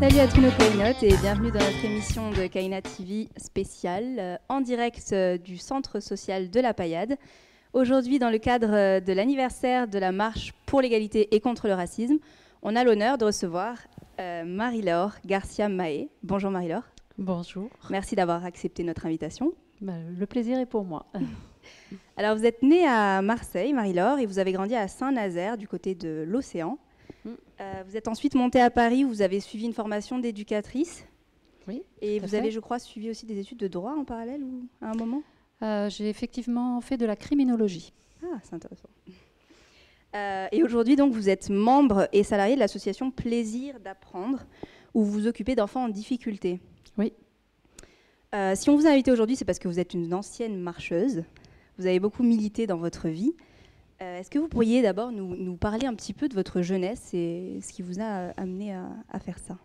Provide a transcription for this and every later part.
Salut à tous nos Kainotes et bienvenue dans notre émission de Kaina TV spéciale en direct du centre social de la Paillade. Aujourd'hui, dans le cadre de l'anniversaire de la marche pour l'égalité et contre le racisme, on a l'honneur de recevoir Marie-Laure Garcia Mahé. Bonjour Marie-Laure. Bonjour. Merci d'avoir accepté notre invitation. Le plaisir est pour moi. Alors vous êtes née à Marseille, Marie-Laure, et vous avez grandi à Saint-Nazaire, du côté de l'océan. Vous êtes ensuite montée à Paris où vous avez suivi une formation d'éducatrice. Oui. Et vous avez, je crois, suivi aussi des études de droit en parallèle ou à un moment? J'ai effectivement fait de la criminologie. Ah, c'est intéressant. Et aujourd'hui, donc, vous êtes membre et salarié de l'association Plaisir d'apprendre, où vous vous occupez d'enfants en difficulté. Oui. Si on vous a invité aujourd'hui, c'est parce que vous êtes une ancienne marcheuse. Vous avez beaucoup milité dans votre vie. Est-ce que vous pourriez d'abord nous parler un petit peu de votre jeunesse et ce qui vous a amené à faire ça?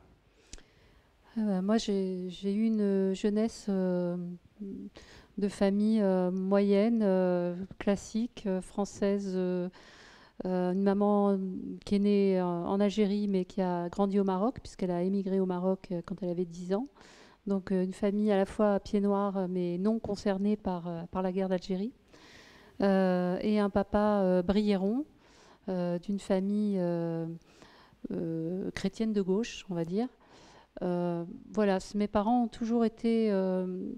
Moi, j'ai eu une jeunesse de famille moyenne, classique, française. Une maman qui est née en Algérie, mais qui a grandi au Maroc, puisqu'elle a émigré au Maroc quand elle avait 10 ans. Donc une famille à la fois à pieds noirs, mais non concernée par la guerre d'Algérie. Et un papa briéron, d'une famille chrétienne de gauche, on va dire. Voilà, mes parents ont toujours été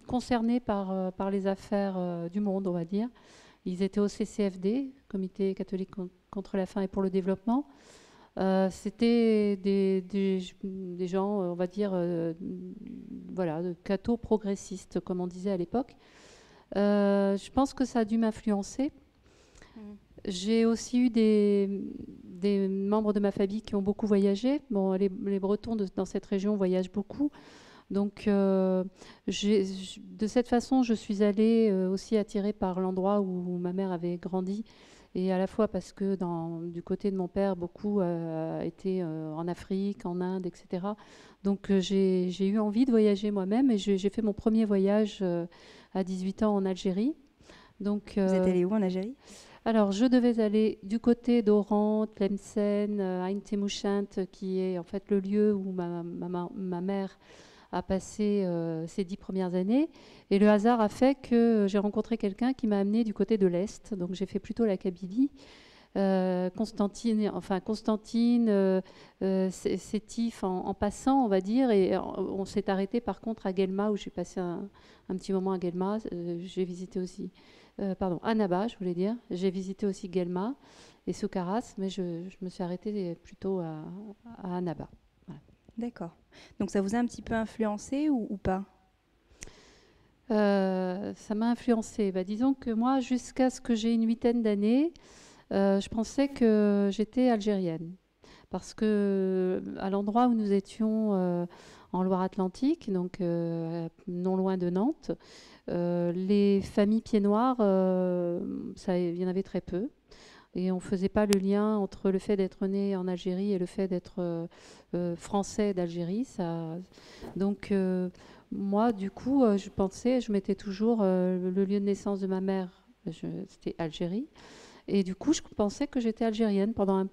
concernés par les affaires du monde, on va dire. Ils étaient au CCFD, Comité catholique contre la faim et pour le développement. C'était des gens, on va dire, voilà, catho progressistes, comme on disait à l'époque. Je pense que ça a dû m'influencer. J'ai aussi eu des membres de ma famille qui ont beaucoup voyagé. Bon, les Bretons dans cette région voyagent beaucoup. Donc, de cette façon, je suis allée aussi attirée par l'endroit où ma mère avait grandi. Et à la fois parce que du côté de mon père, beaucoup étaient en Afrique, en Inde, etc. Donc, j'ai eu envie de voyager moi-même et j'ai fait mon premier voyage à 18 ans en Algérie. Donc, vous êtes allée où en Algérie? Alors, je devais aller du côté d'Oran, Tlemcen, Ain Temouchent, qui est en fait le lieu où ma mère a passé ses 10 premières années. Et le hasard a fait que j'ai rencontré quelqu'un qui m'a amenée du côté de l'Est. Donc, j'ai fait plutôt la Kabylie. Constantine, Sétif en passant, on va dire. Et on s'est arrêté par contre à Guelma, où j'ai passé un petit moment à Guelma. J'ai visité aussi... Annaba, je voulais dire. J'ai visité aussi Guelma et Soukaras, mais je me suis arrêtée plutôt à Annaba. Voilà. D'accord. Donc ça vous a un petit peu influencé ou pas? Ça m'a influencé. Disons que moi, jusqu'à ce que j'ai une 8aine d'années, je pensais que j'étais algérienne. Parce que à l'endroit où nous étions en Loire-Atlantique, donc non loin de Nantes, les familles pieds noirs, il y en avait très peu. Et on ne faisait pas le lien entre le fait d'être né en Algérie et le fait d'être français d'Algérie. Donc moi, du coup, je mettais toujours le lieu de naissance de ma mère, c'était Algérie. Et du coup, je pensais que j'étais algérienne pendant un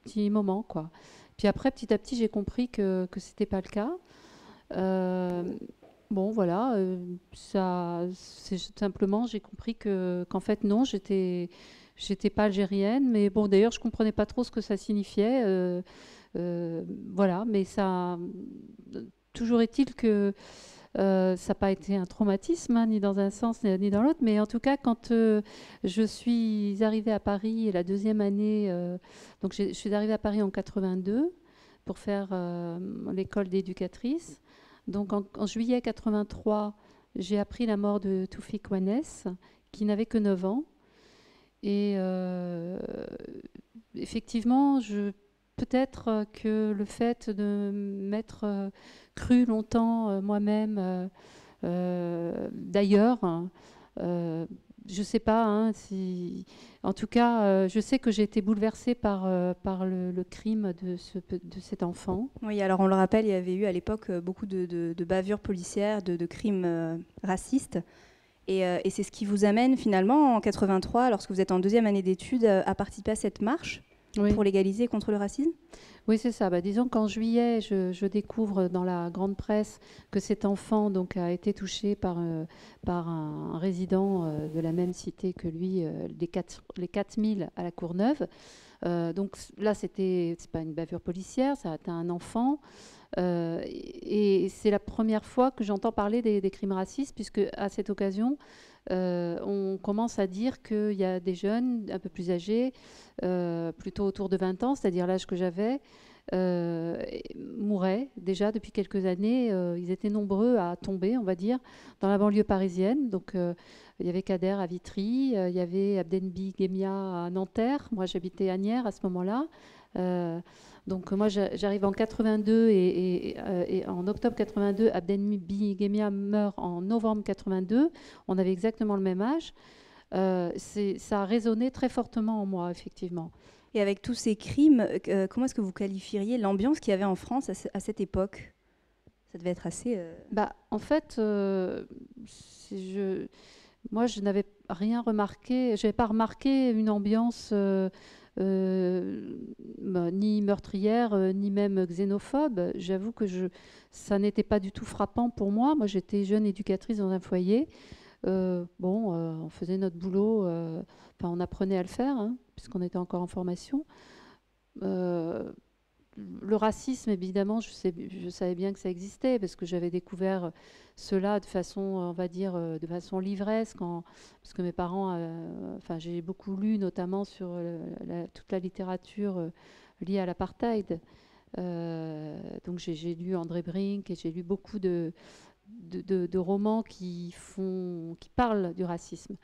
petit moment, quoi. Puis après, petit à petit, j'ai compris que ce n'était pas le cas. Bon, voilà, c'est simplement, j'ai compris qu'en fait, non, j'étais pas algérienne. Mais bon, d'ailleurs, je ne comprenais pas trop ce que ça signifiait. Voilà, mais ça... Toujours est-il que ça n'a pas été un traumatisme, hein, ni dans un sens ni dans l'autre, mais en tout cas, quand je suis arrivée à Paris, la deuxième année, donc je suis arrivée à Paris en 82 pour faire l'école d'éducatrice. Donc en juillet 83, j'ai appris la mort de Toufik Ouannès, qui n'avait que 9 ans. Et effectivement, peut-être que le fait de m'être cru longtemps moi-même d'ailleurs, je ne sais pas, hein, en tout cas, je sais que j'ai été bouleversée par le crime de cet enfant. Oui, alors on le rappelle, il y avait eu à l'époque beaucoup de bavures policières, de crimes racistes. Et c'est ce qui vous amène finalement en 83, lorsque vous êtes en deuxième année d'études, à participer à cette marche. Oui. pour légaliser contre le racisme? Oui, c'est ça. Bah, disons qu'en juillet, je découvre dans la grande presse que cet enfant donc, a été touché par un résident de la même cité que lui, les 4000 à la Courneuve. Donc là, c'est pas une bavure policière, ça a atteint un enfant. Et c'est la première fois que j'entends parler des crimes racistes, puisque à cette occasion, on commence à dire qu'il y a des jeunes un peu plus âgés, plutôt autour de 20 ans, c'est-à-dire l'âge que j'avais, mouraient déjà depuis quelques années. Ils étaient nombreux à tomber, on va dire, dans la banlieue parisienne. Donc il y avait Kader à Vitry, il y avait Abdenbi Gemia à Nanterre. Moi, j'habitais à Asnières à ce moment-là. Donc moi, j'arrive en 82 et en octobre 82, Abdenbi Gemia meurt en novembre 82. On avait exactement le même âge. Ça a résonné très fortement en moi, effectivement. Et avec tous ces crimes, comment est-ce que vous qualifieriez l'ambiance qu'il y avait en France à cette époque? Ça devait être assez... Bah, en fait, moi, je n'avais rien remarqué. Je n'avais pas remarqué une ambiance ni meurtrière, ni même xénophobe. J'avoue que ça n'était pas du tout frappant pour moi. Moi, j'étais jeune éducatrice dans un foyer. On faisait notre boulot. Enfin, on apprenait à le faire, hein, puisqu'on était encore en formation. Le racisme, évidemment, je savais bien que ça existait parce que j'avais découvert cela de façon, on va dire, de façon livresque, parce que mes parents, enfin, j'ai beaucoup lu notamment sur toute la littérature liée à l'apartheid. Donc j'ai lu André Brink et j'ai lu beaucoup de romans qui parlent du racisme.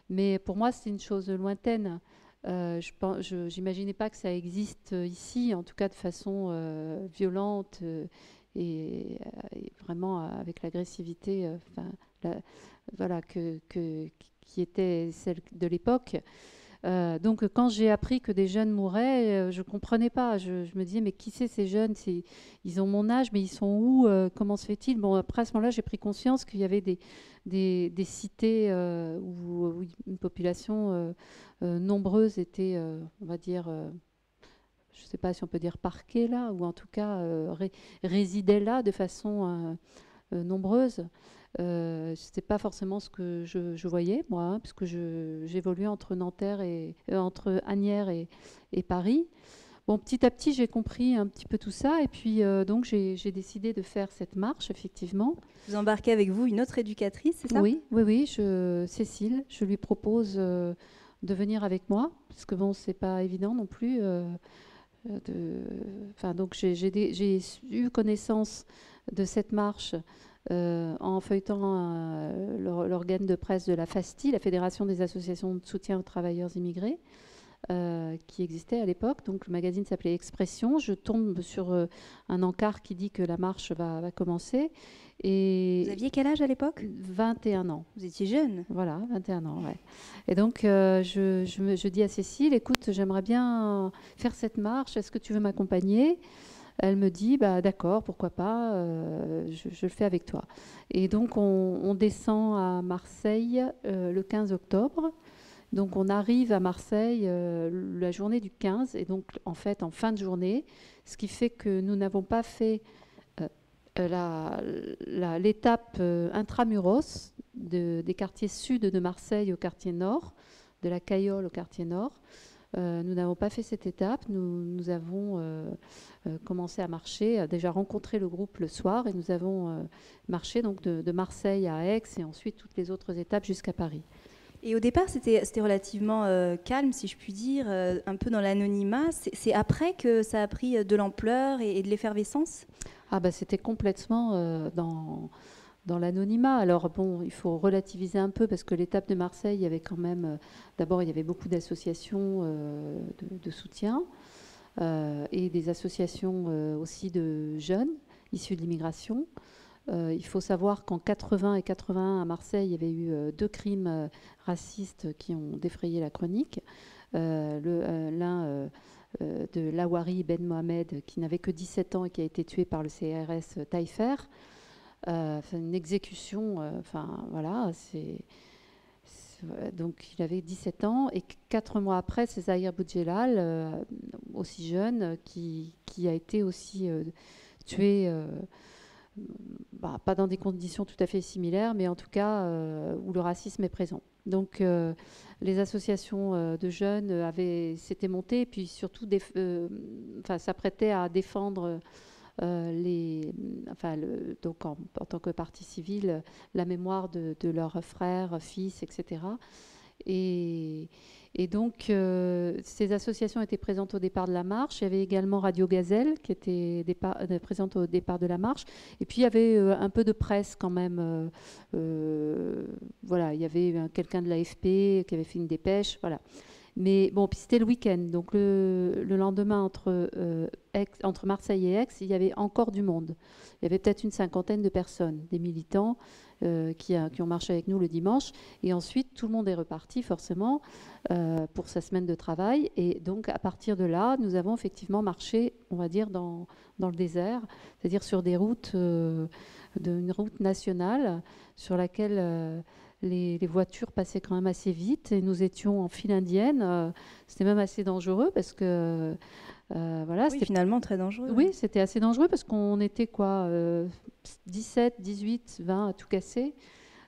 Mais pour moi, c'est une chose lointaine. Je n'imaginais pas que ça existe ici, en tout cas de façon violente et vraiment avec l'agressivité voilà, qui était celle de l'époque. Donc quand j'ai appris que des jeunes mouraient, je ne comprenais pas. Je me disais, mais qui c'est ces jeunes? Ils ont mon âge, mais ils sont où? Comment se fait-il? Bon, après, à ce moment-là, j'ai pris conscience qu'il y avait des cités où une population nombreuse était, on va dire, je ne sais pas si on peut dire parquée là, ou en tout cas résidait là de façon nombreuse. C'était pas forcément ce que je voyais moi, hein, puisque j'évoluais entre entre Asnières et Paris. Bon, petit à petit, j'ai compris un petit peu tout ça, et puis donc j'ai décidé de faire cette marche, effectivement. Vous embarquez avec vous une autre éducatrice, c'est ça? Oui, Cécile, je lui propose de venir avec moi, parce que bon, c'est pas évident non plus. Donc j'ai eu connaissance de cette marche en feuilletant l'organe de presse de la FASTI, la Fédération des associations de soutien aux travailleurs immigrés, qui existait à l'époque. Donc le magazine s'appelait Expression. Je tombe sur un encart qui dit que la marche va commencer. Et vous aviez quel âge à l'époque? 21 ans. Vous étiez jeune. Voilà, 21 ans, ouais. Et donc je dis à Cécile, écoute, j'aimerais bien faire cette marche, est-ce que tu veux m'accompagner? Elle me dit, bah, d'accord, pourquoi pas, je le fais avec toi. Et donc, on descend à Marseille le 15 octobre. Donc, on arrive à Marseille la journée du 15, et donc, en fait, en fin de journée, ce qui fait que nous n'avons pas fait l'étape intramuros des quartiers sud de Marseille au quartier nord, de la Caillole au quartier nord. Nous n'avons pas fait cette étape. Nous avons commencé à marcher, déjà rencontré le groupe le soir, et nous avons marché donc de Marseille à Aix et ensuite toutes les autres étapes jusqu'à Paris. Et au départ, c'était relativement calme, si je puis dire, un peu dans l'anonymat. C'est après que ça a pris de l'ampleur et de l'effervescence? Ah bah, c'était complètement dans l'anonymat. Alors bon, il faut relativiser un peu parce que l'étape de Marseille, il y avait quand même, d'abord il y avait beaucoup d'associations de soutien et des associations aussi de jeunes issus de l'immigration. Il faut savoir qu'en 80 et 81 à Marseille, il y avait eu 2 crimes racistes qui ont défrayé la chronique. L'un de Lawari Ben Mohamed, qui n'avait que 17 ans et qui a été tué par le CRS Taillefer. Une exécution, voilà, donc il avait 17 ans, et 4 mois après, c'est Zahir Boudjelal, aussi jeune, qui a été aussi tué, pas dans des conditions tout à fait similaires, mais en tout cas où le racisme est présent. Donc les associations de jeunes s'étaient montées, et puis surtout s'apprêtaient à défendre donc en tant que partie civile, la mémoire de leurs frères, fils, etc. Et donc, ces associations étaient présentes au départ de la marche. Il y avait également Radio Gazelle qui était présente au départ de la marche. Et puis, il y avait un peu de presse quand même. Voilà, il y avait quelqu'un de l'AFP qui avait fait une dépêche. Voilà. Mais bon, puis c'était le week-end. Donc, le lendemain, entre Marseille et Aix, il y avait encore du monde. Il y avait peut-être une 50aine de personnes, des militants qui ont marché avec nous le dimanche. Et ensuite, tout le monde est reparti, forcément, pour sa semaine de travail. Et donc, à partir de là, nous avons effectivement marché, on va dire, dans le désert, c'est-à-dire sur des routes, une route nationale sur laquelle les voitures passaient quand même assez vite. Et nous étions en file indienne. C'était même assez dangereux parce que... voilà, c'était finalement très dangereux. Oui, c'était assez dangereux parce qu'on était 17, 18, 20 à tout casser.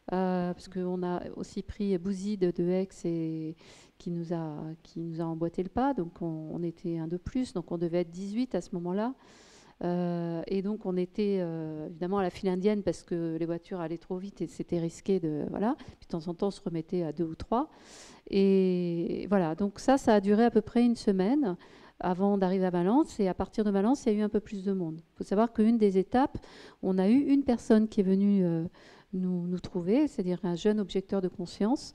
Parce qu'on a aussi pris Bouzid de Aix qui nous a emboîté le pas. Donc on était un de plus. Donc on devait être 18 à ce moment-là. Et donc on était évidemment à la file indienne parce que les voitures allaient trop vite et c'était risqué voilà. Puis de temps en temps on se remettait à 2 ou 3. Et voilà, donc ça a duré à peu près une semaine avant d'arriver à Valence, et à partir de Valence, il y a eu un peu plus de monde. Il faut savoir qu'une des étapes, on a eu une personne qui est venue nous trouver, c'est-à-dire un jeune objecteur de conscience.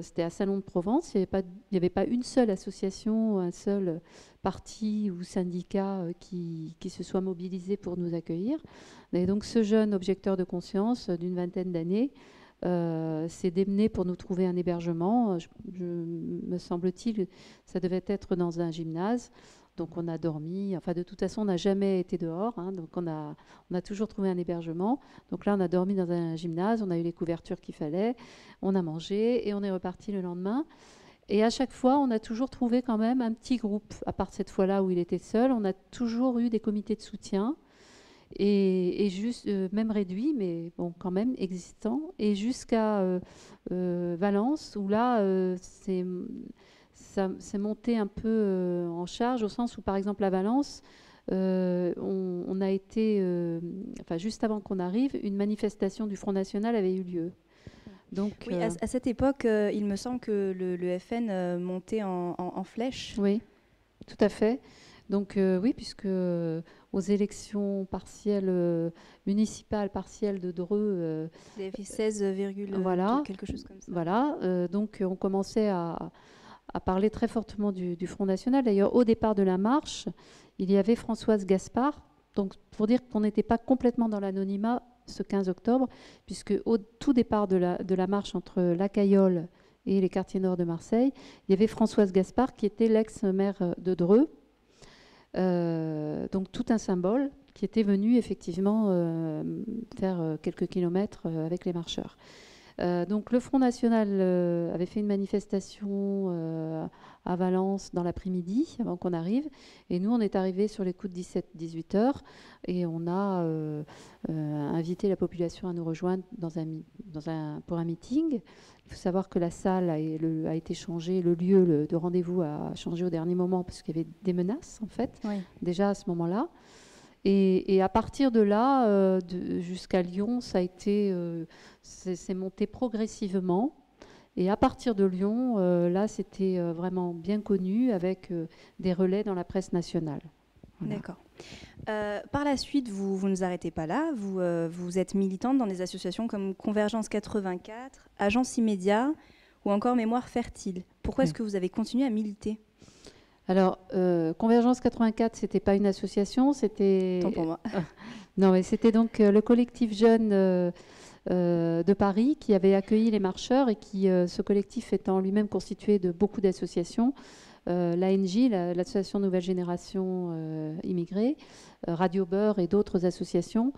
C'était à Salon de Provence. Il n'y avait pas une seule association, un seul parti ou syndicat qui se soit mobilisé pour nous accueillir. Et donc ce jeune objecteur de conscience d'une vingtaine d'années s'est démené pour nous trouver un hébergement. Me semble-t-il, ça devait être dans un gymnase. Donc on a dormi. Enfin, de toute façon, on n'a jamais été dehors. Hein, donc on a toujours trouvé un hébergement. Donc là, on a dormi dans un gymnase. On a eu les couvertures qu'il fallait. On a mangé et on est reparti le lendemain. Et à chaque fois, on a toujours trouvé quand même un petit groupe. À part cette fois-là où il était seul, on a toujours eu des comités de soutien. Et juste, même réduit, mais bon, quand même existant, et jusqu'à Valence, où là, ça s'est monté un peu en charge, au sens où, par exemple, à Valence, on a été, juste avant qu'on arrive, une manifestation du Front National avait eu lieu. Donc, oui, à cette époque, il me semble que le FN montait en flèche. Oui, tout à fait. Donc oui, puisque aux élections partielles municipales partielles de Dreux, il avait fait 16, voilà, quelque chose comme ça. Voilà, donc on commençait à parler très fortement du Front National. D'ailleurs, au départ de la marche, il y avait Françoise Gaspard. Donc pour dire qu'on n'était pas complètement dans l'anonymat ce 15 octobre, puisque au tout départ de la marche entre la Caillole et les quartiers nord de Marseille, il y avait Françoise Gaspard qui était l'ex-maire de Dreux. Donc tout un symbole qui était venu effectivement faire quelques kilomètres avec les marcheurs. Donc le Front National avait fait une manifestation à Valence dans l'après-midi avant qu'on arrive, et nous on est arrivés sur les coups de 17-18 heures, et on a invité la population à nous rejoindre pour un meeting. Il faut savoir que la salle a été changée, le lieu de rendez-vous a changé au dernier moment parce qu'il y avait des menaces en fait, oui, déjà à ce moment-là. Et à partir de là, jusqu'à Lyon, ça a été, c'est monté progressivement. Et à partir de Lyon, là, c'était vraiment bien connu avec des relais dans la presse nationale. Voilà. D'accord. Par la suite, vous ne vous arrêtez pas là. Vous êtes militante dans des associations comme Convergence 84, Agence Immédiat ou encore Mémoire Fertile. Pourquoi est-ce que vous avez continué à militer ? Alors, Convergence 84, c'était pas une association, c'était... Tant pour moi. Non, mais c'était donc le collectif jeune de Paris qui avait accueilli les marcheurs, et qui, ce collectif étant lui-même constitué de beaucoup d'associations, l'ANJ, l'Association Nouvelle Génération Immigrée, Radio Beurre et d'autres associations,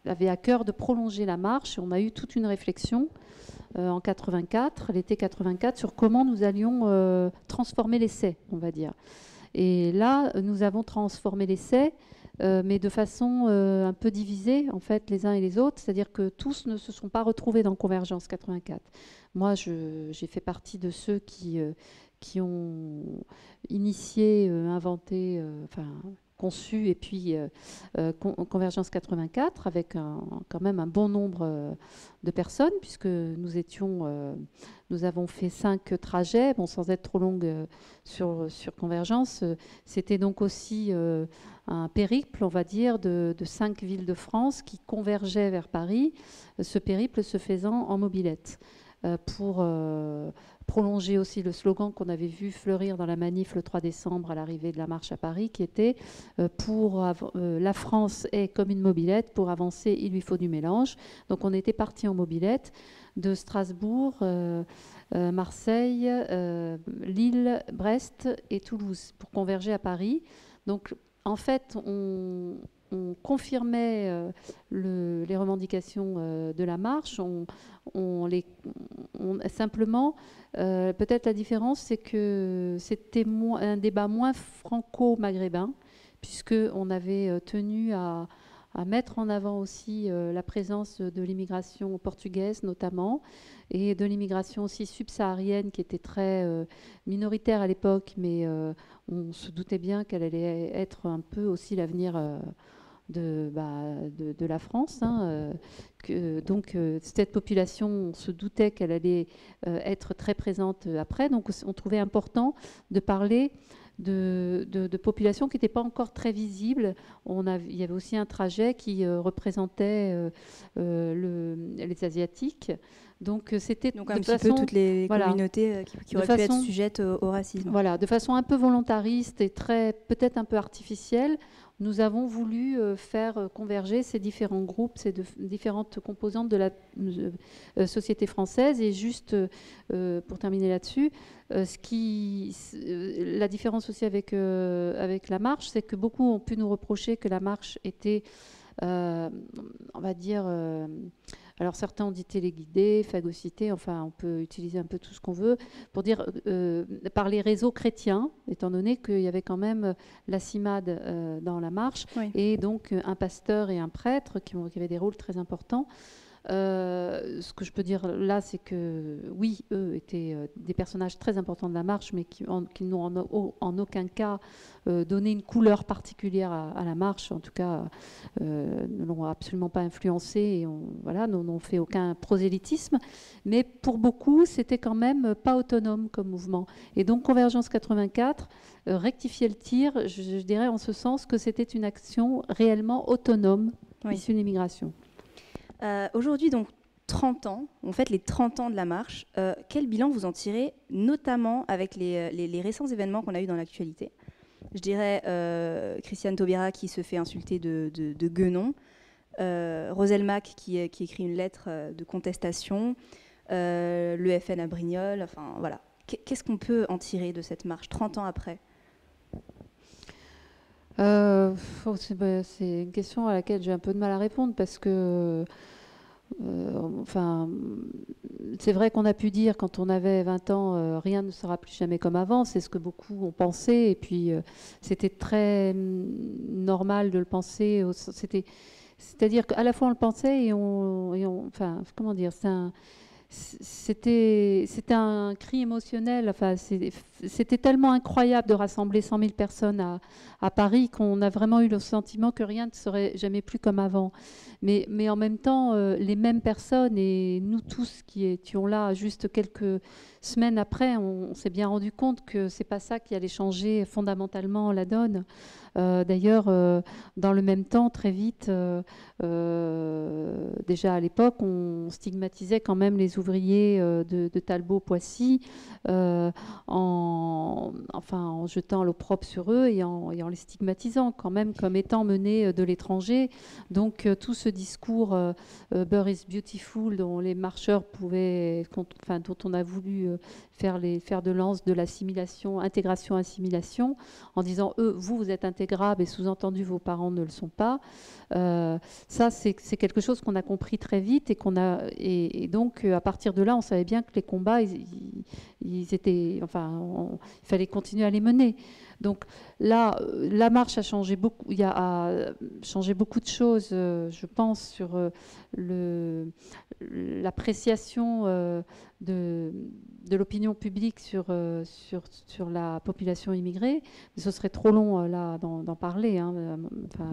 avait à cœur de prolonger la marche. On a eu toute une réflexion en 84, l'été 84, sur comment nous allions transformer l'essai, on va dire. Et là, nous avons transformé l'essai, mais de façon un peu divisée, en fait, les uns et les autres. C'est-à-dire que tous ne se sont pas retrouvés dans Convergence 84. Moi, j'ai fait partie de ceux qui ont initié, inventé, conçu, et puis Convergence 84, avec quand même un bon nombre de personnes, puisque nous avons fait 5 trajets, bon, sans être trop longue sur Convergence. C'était donc aussi un périple, on va dire, de 5 villes de France qui convergeaient vers Paris, ce périple se faisant en mobilette. Pour prolonger aussi le slogan qu'on avait vu fleurir dans la manif le 3 décembre à l'arrivée de la marche à Paris, qui était la France est comme une mobilette, pour avancer il lui faut du mélange. Donc on était parti en mobilette de Strasbourg, Marseille, Lille, Brest et Toulouse pour converger à Paris. Donc en fait on confirmait les revendications de la marche. Simplement, peut-être la différence, c'est que c'était un débat moins franco-maghrébin, puisqu'on avait tenu à mettre en avant aussi la présence de l'immigration portugaise notamment, et de l'immigration aussi subsaharienne qui était très minoritaire à l'époque, mais on se doutait bien qu'elle allait être un peu aussi l'avenir de la France. Donc cette population, on se doutait qu'elle allait être très présente après. Donc on trouvait important de parler de populations qui n'étaient pas encore très visibles. Il y avait aussi un trajet qui représentait les Asiatiques. Donc c'était un petit peu toutes les communautés qui auraient pu être sujettes au racisme. Voilà, de façon un peu volontariste et peut-être un peu artificielle, nous avons voulu faire converger ces différents groupes, différentes composantes de la société française. Et juste pour terminer là-dessus, la différence aussi avec la marche, c'est que beaucoup ont pu nous reprocher que la marche était, on va dire, alors certains ont dit téléguidée, phagocytée, enfin on peut utiliser un peu tout ce qu'on veut, pour dire par les réseaux chrétiens, étant donné qu'il y avait quand même la CIMAD dans la marche, oui. Et donc un pasteur et un prêtre qui avaient des rôles très importants. Ce que je peux dire là, c'est que oui, eux étaient des personnages très importants de la marche, mais qui n'ont en aucun cas donné une couleur particulière à la marche, en tout cas ne l'ont absolument pas influencé, et n'ont fait aucun prosélytisme, mais pour beaucoup c'était quand même pas autonome comme mouvement. Et donc Convergence 84 rectifiait le tir, je dirais en ce sens que c'était une action réellement autonome, oui, issue de l'immigration. Aujourd'hui, donc 30 ans, on fête les 30 ans de la marche. Quel bilan vous en tirez, notamment avec les récents événements qu'on a eus dans l'actualité? Je dirais Christiane Taubira qui se fait insulter de guenon, Roselle Mac qui écrit une lettre de contestation, le FN à Brignoles, enfin voilà. Qu'est-ce qu'on peut en tirer de cette marche 30 ans après? C'est une question à laquelle j'ai un peu de mal à répondre, parce que c'est vrai qu'on a pu dire quand on avait 20 ans rien ne sera plus jamais comme avant, c'est ce que beaucoup ont pensé, et puis c'était très normal de le penser. C'est-à-dire qu'à la fois on le pensait et comment dire, c'était un cri émotionnel. Enfin, c'était tellement incroyable de rassembler 100 000 personnes à Paris qu'on a vraiment eu le sentiment que rien ne serait jamais plus comme avant. Mais en même temps, les mêmes personnes et nous tous qui étions là juste quelques semaines après, on s'est bien rendu compte que c'est pas ça qui allait changer fondamentalement la donne. D'ailleurs, dans le même temps, très vite, déjà à l'époque, on stigmatisait quand même les ouvriers de Talbot-Poissy, en jetant l'opprobre sur eux et en les stigmatisant quand même comme étant menés de l'étranger. Donc tout ce discours Beurre is beautiful dont les marcheurs dont on a voulu faire de lance de l'assimilation, intégration-assimilation, en disant vous êtes intégrables et sous-entendu vos parents ne le sont pas. Ça, c'est quelque chose qu'on a compris très vite et donc à partir de là, on savait bien que les combats, il fallait continuer à les mener. Donc là, la marche a changé beaucoup. A changé beaucoup de choses, je pense, sur l'appréciation de l'opinion publique sur la population immigrée. Mais ce serait trop long là d'en parler. Hein.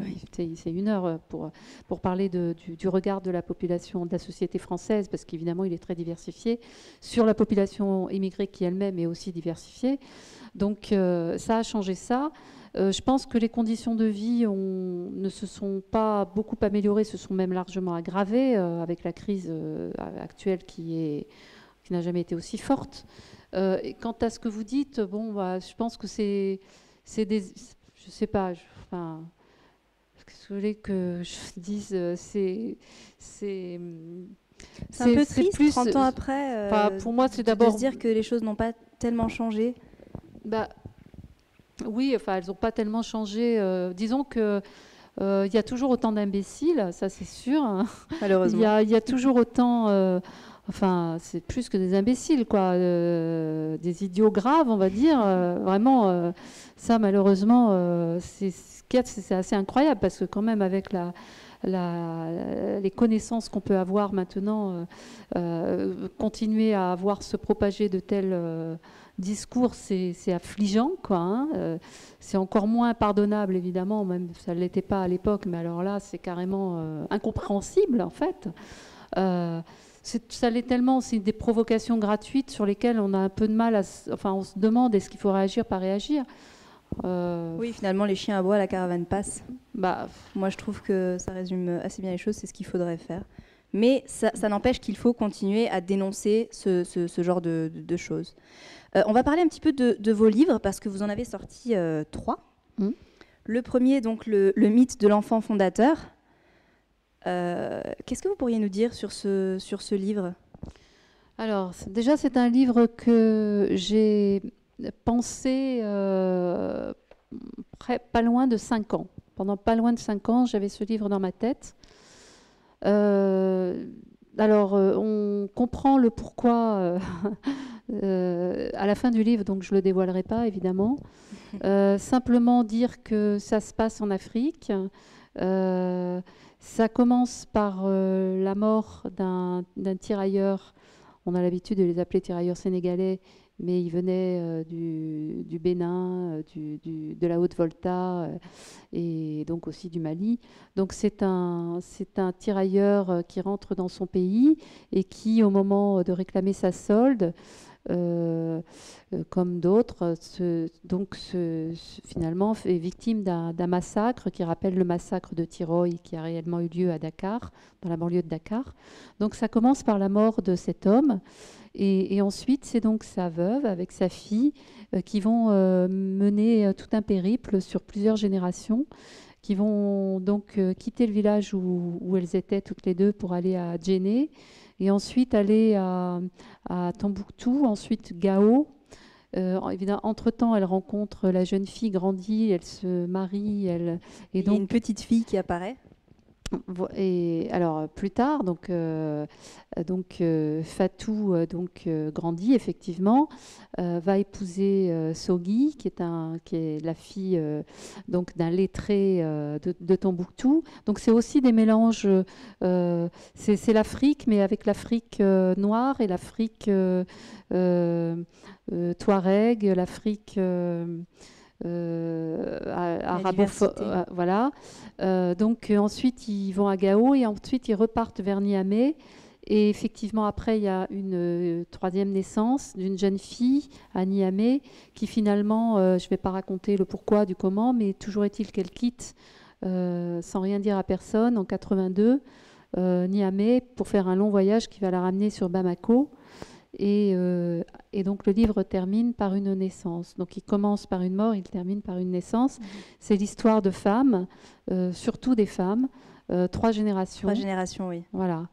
Oui. C'est 1 heure pour parler du regard de la population, de la société française, parce qu'évidemment il est très diversifié, sur la population immigrée qui elle-même est aussi diversifiée. Donc ça a changé ça. Je pense que les conditions de vie ne se sont pas beaucoup améliorées, se sont même largement aggravées avec la crise actuelle qui n'a jamais été aussi forte. Et quant à ce que vous dites, je pense que c'est des... Je ne sais pas, qu'est-ce que vous voulez que je dise, c'est un peu triste, plus, 30 ans après, pour moi, c'est d'abord de se dire que les choses n'ont pas tellement changé. Oui, elles n'ont pas tellement changé. Disons que il y a toujours autant d'imbéciles, ça c'est sûr. Hein. Malheureusement. Il y a toujours autant... c'est plus que des imbéciles, quoi. Des idiots graves, on va dire. Vraiment, ça, malheureusement, c'est assez incroyable, parce que quand même, avec les connaissances qu'on peut avoir maintenant, continuer à voir se propager de tels discours, c'est affligeant, quoi. Hein. C'est encore moins pardonnable, évidemment, même ça ne l'était pas à l'époque, mais alors là, c'est carrément incompréhensible, en fait. Ça l'est tellement, c'est des provocations gratuites sur lesquelles on a un peu de mal on se demande est-ce qu'il faut réagir, pas réagir. Oui, finalement, les chiens aboient, la caravane passe. Moi, je trouve que ça résume assez bien les choses, c'est ce qu'il faudrait faire. Mais ça n'empêche qu'il faut continuer à dénoncer ce genre de choses. On va parler un petit peu de vos livres, parce que vous en avez sorti 3. Le premier, donc, le mythe de l'enfant fondateur. Qu'est-ce que vous pourriez nous dire sur ce livre ? Alors, déjà, c'est un livre que j'ai pensé pas loin de 5 ans. Pendant pas loin de 5 ans, j'avais ce livre dans ma tête. Alors, on comprend le pourquoi à la fin du livre, donc je ne le dévoilerai pas, évidemment. Simplement dire que ça se passe en Afrique. Ça commence par la mort d'un tirailleur. On a l'habitude de les appeler tirailleurs sénégalais, mais il venait du Bénin, de la Haute-Volta et donc aussi du Mali. Donc c'est un tirailleur qui rentre dans son pays et qui, au moment de réclamer sa solde, comme d'autres, finalement est victime d'un massacre qui rappelle le massacre de Tiroy qui a réellement eu lieu à Dakar, dans la banlieue de Dakar. Donc ça commence par la mort de cet homme et ensuite c'est donc sa veuve avec sa fille qui vont mener tout un périple sur plusieurs générations, qui vont donc quitter le village où elles étaient toutes les deux pour aller à Djenné, et ensuite aller à Tombouctou, ensuite Gao. Évidemment, entre-temps, elle rencontre la jeune fille, grandit, elle se marie. Il y a une petite fille qui apparaît. Et alors plus tard, Fatou grandit effectivement, va épouser Sogui, qui est la fille d'un lettré de Tombouctou. Donc c'est aussi des mélanges. C'est l'Afrique, mais avec l'Afrique noire et l'Afrique touareg, l'Afrique voilà. Donc ensuite ils vont à Gao et ensuite ils repartent vers Niamey, et effectivement après il y a une troisième naissance d'une jeune fille à Niamey qui finalement, je ne vais pas raconter le pourquoi du comment, mais toujours est-il qu'elle quitte sans rien dire à personne en 82 Niamey pour faire un long voyage qui va la ramener sur Bamako. Et donc le livre termine par une naissance. Donc il commence par une mort, il termine par une naissance. C'est l'histoire de femmes, surtout des femmes, 3 générations. 3 générations, oui. Voilà.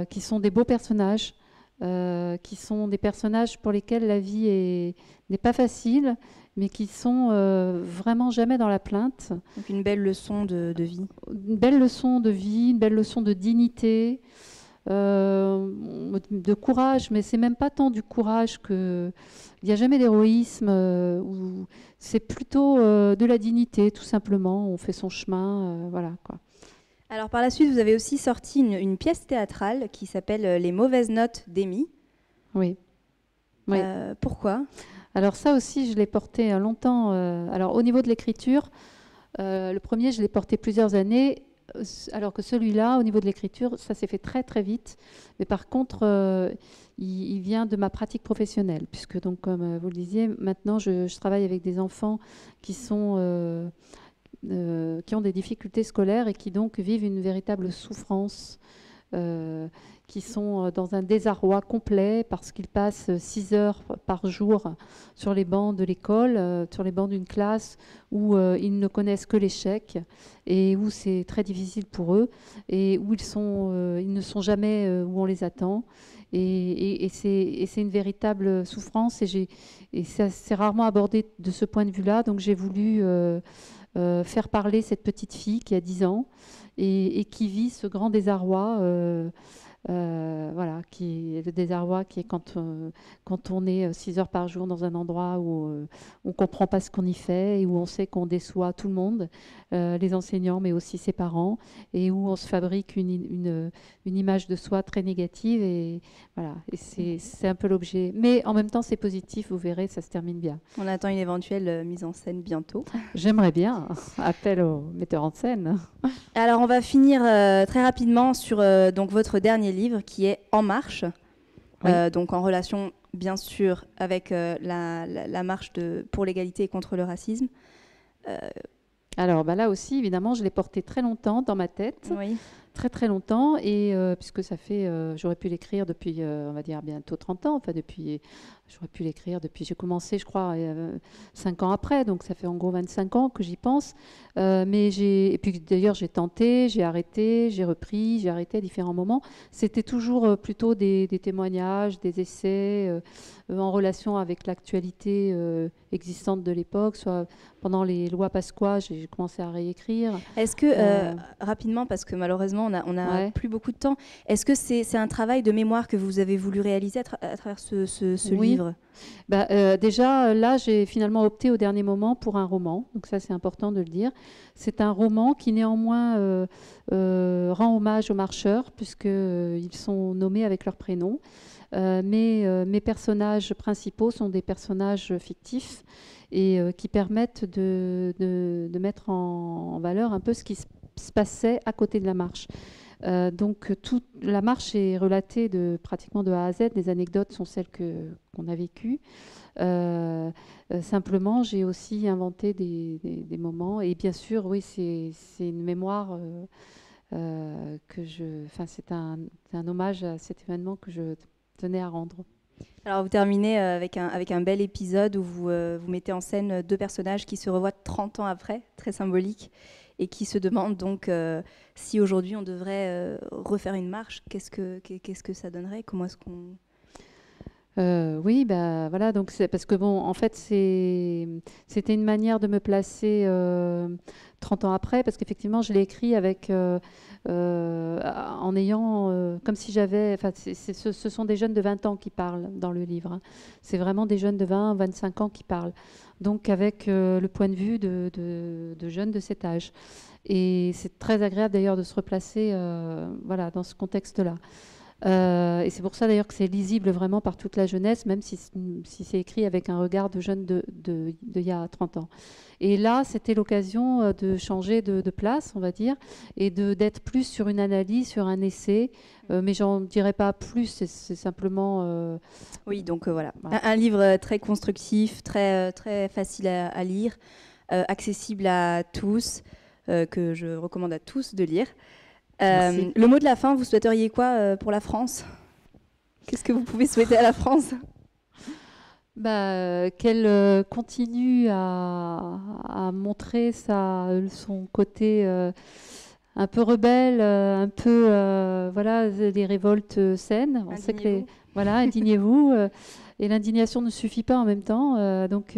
Qui sont des beaux personnages, qui sont des personnages pour lesquels la vie n'est pas facile, mais qui sont vraiment jamais dans la plainte. Donc une belle leçon de vie. Une belle leçon de vie, une belle leçon de dignité. De courage, mais c'est même pas tant du courage que il n'y a jamais d'héroïsme, c'est plutôt de la dignité, tout simplement. On fait son chemin, voilà quoi. Alors par la suite, vous avez aussi sorti une pièce théâtrale qui s'appelle Les mauvaises notes d'Amy. Oui. Oui. Pourquoi ? Alors ça aussi, je l'ai porté longtemps. Alors au niveau de l'écriture, le premier, je l'ai porté plusieurs années. Alors que celui-là, au niveau de l'écriture, ça s'est fait très très vite. Mais par contre, il vient de ma pratique professionnelle, puisque donc, comme vous le disiez, maintenant je travaille avec des enfants qui ont des difficultés scolaires et qui donc vivent une véritable souffrance, qui sont dans un désarroi complet parce qu'ils passent 6 heures par jour sur les bancs de l'école, sur les bancs d'une classe où ils ne connaissent que l'échec et où c'est très difficile pour eux et où ils ne sont jamais où on les attend. Et c'est une véritable souffrance et c'est rarement abordé de ce point de vue-là. Donc j'ai voulu faire parler cette petite fille qui a 10 ans et qui vit ce grand désarroi. Voilà, le désarroi qui est quand on est 6 heures par jour dans un endroit où on ne comprend pas ce qu'on y fait et où on sait qu'on déçoit tout le monde, les enseignants mais aussi ses parents, et où on se fabrique une image de soi très négative. Et voilà, et c'est un peu l'objet. Mais en même temps, c'est positif, vous verrez, ça se termine bien. On attend une éventuelle mise en scène bientôt. J'aimerais bien. Appel au metteur en scène. Alors, on va finir très rapidement sur donc votre dernier livre qui est En marche, oui. Donc en relation bien sûr avec la marche pour l'égalité et contre le racisme. Alors là aussi, évidemment, je l'ai porté très longtemps dans ma tête, oui. Très très longtemps, et puisque ça fait, j'aurais pu l'écrire depuis, on va dire bientôt 30 ans, enfin j'aurais pu l'écrire depuis, j'ai commencé je crois 5 ans après, donc ça fait en gros 25 ans que j'y pense, et puis d'ailleurs j'ai tenté, j'ai arrêté, j'ai repris, j'ai arrêté à différents moments. C'était toujours plutôt des témoignages, des essais en relation avec l'actualité existante de l'époque, soit pendant les lois Pasqua, j'ai commencé à réécrire. Est-ce que, rapidement, parce que malheureusement on n'a plus beaucoup de temps, est-ce que c'est un travail de mémoire que vous avez voulu réaliser à travers ce oui. livre ? Déjà, là, j'ai finalement opté au dernier moment pour un roman, donc ça c'est important de le dire. C'est un roman qui néanmoins rend hommage aux marcheurs, puisqu'ils sont nommés avec leur prénom. Mais mes personnages principaux sont des personnages fictifs et qui permettent de mettre en valeur un peu ce qui se passait à côté de la marche. Donc toute la marche est relatée pratiquement de A à Z. Les anecdotes sont celles qu'on a vécues. Simplement, j'ai aussi inventé des moments. Et bien sûr, oui, c'est une mémoire c'est un hommage à cet événement que je tenais à rendre. Alors vous terminez avec un bel épisode où vous mettez en scène 2 personnages qui se revoient 30 ans après, très symbolique, et qui se demandent donc si aujourd'hui on devrait refaire une marche, qu'est-ce que ça donnerait, comment est-ce qu'on... Oui, voilà, donc c'est parce que bon, en fait, c'était une manière de me placer 30 ans après, parce qu'effectivement, je l'ai écrit avec en ayant comme si j'avais, enfin, ce sont des jeunes de 20 ans qui parlent dans le livre. Hein. C'est vraiment des jeunes de 20, 25 ans qui parlent. Donc avec le point de vue de jeunes de cet âge. Et c'est très agréable d'ailleurs de se replacer voilà, dans ce contexte-là. Et c'est pour ça d'ailleurs que c'est lisible vraiment par toute la jeunesse, même si c'est écrit avec un regard de jeune il y a 30 ans. Et là, c'était l'occasion de changer de place, on va dire, et d'être plus sur une analyse, sur un essai. Mais j'en dirais pas plus, c'est simplement... Oui, donc voilà. Un livre très constructif, très, très facile à lire, accessible à tous, que je recommande à tous de lire. Le mot de la fin, vous souhaiteriez quoi pour la France? Qu'est-ce que vous pouvez souhaiter à la France? Qu'elle continue à montrer son côté un peu rebelle, un peu voilà, des révoltes saines. On sait que voilà, indignez-vous. Et l'indignation ne suffit pas en même temps. Donc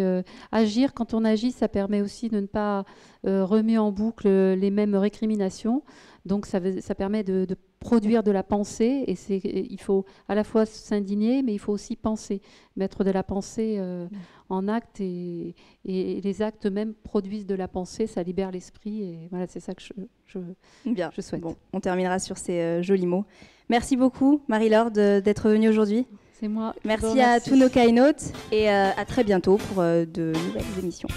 agir, quand on agit, ça permet aussi de ne pas remuer en boucle les mêmes récriminations. Donc ça permet de produire de la pensée. Et il faut à la fois s'indigner, mais il faut aussi penser, mettre de la pensée en acte. Et les actes même produisent de la pensée, ça libère l'esprit. Et voilà, c'est ça que je souhaite. Bon, on terminera sur ces jolis mots. Merci beaucoup, Marie-Laure, d'être venue aujourd'hui. C'est moi. Merci à tous nos keynotes et à très bientôt pour de nouvelles émissions.